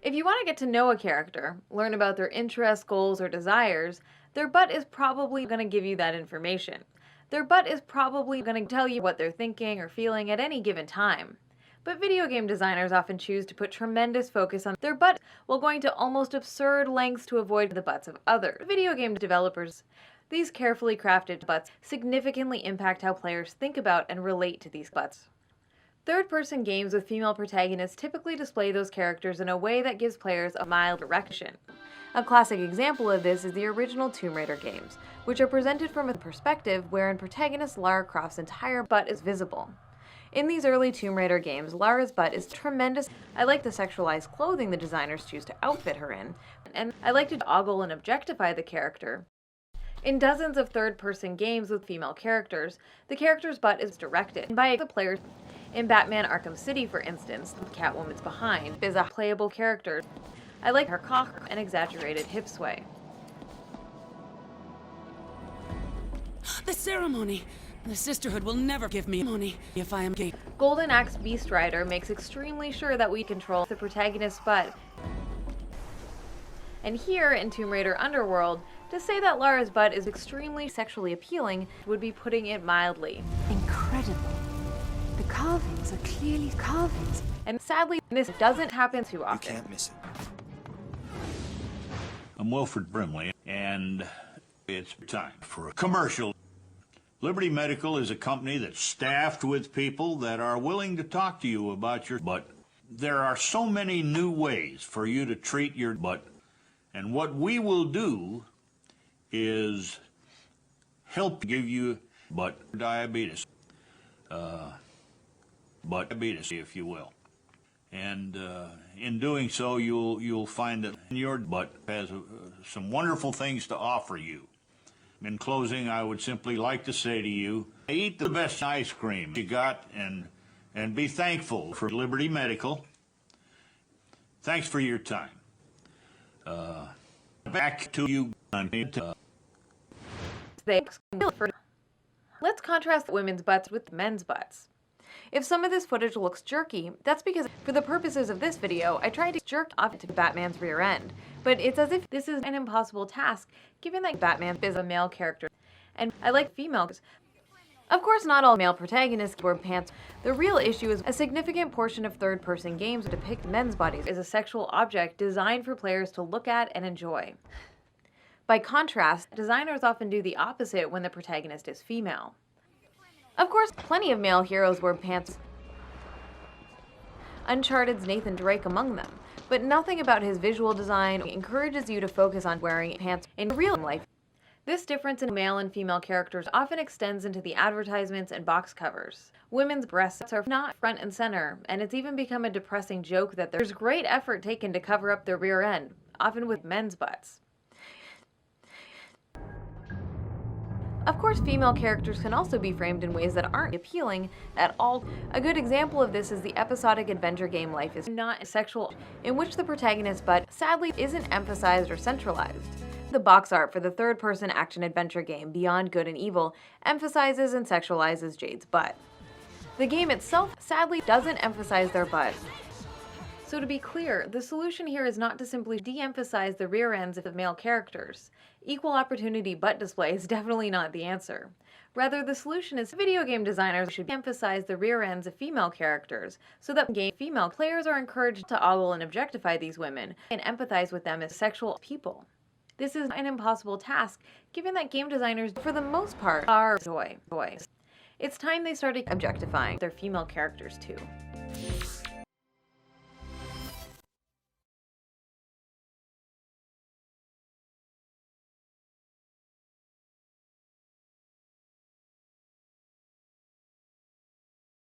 If you want to get to know a character, learn about their interests, goals, or desires, their butt is probably going to give you that information. Their butt is probably going to tell you what they're thinking or feeling at any given time. But video game designers often choose to put tremendous focus on their butt while going to almost absurd lengths to avoid the butts of others. Video game developers, these carefully crafted butts significantly impact how players think about and relate to these butts. Third-person games with female protagonists typically display those characters in a way that gives players a mild erection. A classic example of this is the original Tomb Raider games, which are presented from a perspective wherein protagonist Lara Croft's entire butt is visible. In these early Tomb Raider games, Lara's butt is tremendous. I like the sexualized clothing the designers choose to outfit her in, and I like to ogle and objectify the character. In dozens of third-person games with female characters, the character's butt is directed by the players. In Batman Arkham City, for instance, Catwoman's behind is a playable character. I like her cock and exaggerated hip sway. The ceremony! The Sisterhood will never give me money if I am gay. Golden Axe Beast Rider makes extremely sure that we control the protagonist's butt. And here in Tomb Raider Underworld, to say that Lara's butt is extremely sexually appealing would be putting it mildly. Incredible. The carvings are clearly carvings. And sadly, this doesn't happen too often. You can't miss it. I'm Wilford Brimley, and it's time for a commercial. Liberty Medical is a company that's staffed with people that are willing to talk to you about your butt. There are so many new ways for you to treat your butt, and what we will do is help give you butt diabetes. Butt diabetes, if you will. And in doing so, you'll find that your butt has some wonderful things to offer you. In closing, I would simply like to say to you, eat the best ice cream you got and be thankful for Liberty Medical. Thanks for your time. Back to you, Anita. Let's contrast women's butts with men's butts. If some of this footage looks jerky, that's because for the purposes of this video, I tried to jerk off to Batman's rear end. But it's as if this is an impossible task, given that Batman is a male character, and I like females. Of course, not all male protagonists wear pants. The real issue is a significant portion of third-person games depict men's bodies as a sexual object designed for players to look at and enjoy. By contrast, designers often do the opposite when the protagonist is female. Of course, plenty of male heroes wear pants, Uncharted's Nathan Drake among them, but nothing about his visual design encourages you to focus on wearing pants in real life. This difference in male and female characters often extends into the advertisements and box covers. Women's breasts are not front and center, and it's even become a depressing joke that there's great effort taken to cover up their rear end, often with men's butts. Of course, female characters can also be framed in ways that aren't appealing at all. A good example of this is the episodic adventure game Life is Not Sexual, in which the protagonist's butt sadly isn't emphasized or centralized. The box art for the third-person action-adventure game Beyond Good and Evil emphasizes and sexualizes Jade's butt. The game itself sadly doesn't emphasize their butt. So to be clear, the solution here is not to simply de-emphasize the rear ends of male characters. Equal opportunity butt display is definitely not the answer. Rather, the solution is video game designers should emphasize the rear ends of female characters, so that female players are encouraged to ogle and objectify these women and empathize with them as sexual people. This is an impossible task, given that game designers, for the most part, are boys. It's time they started objectifying their female characters too.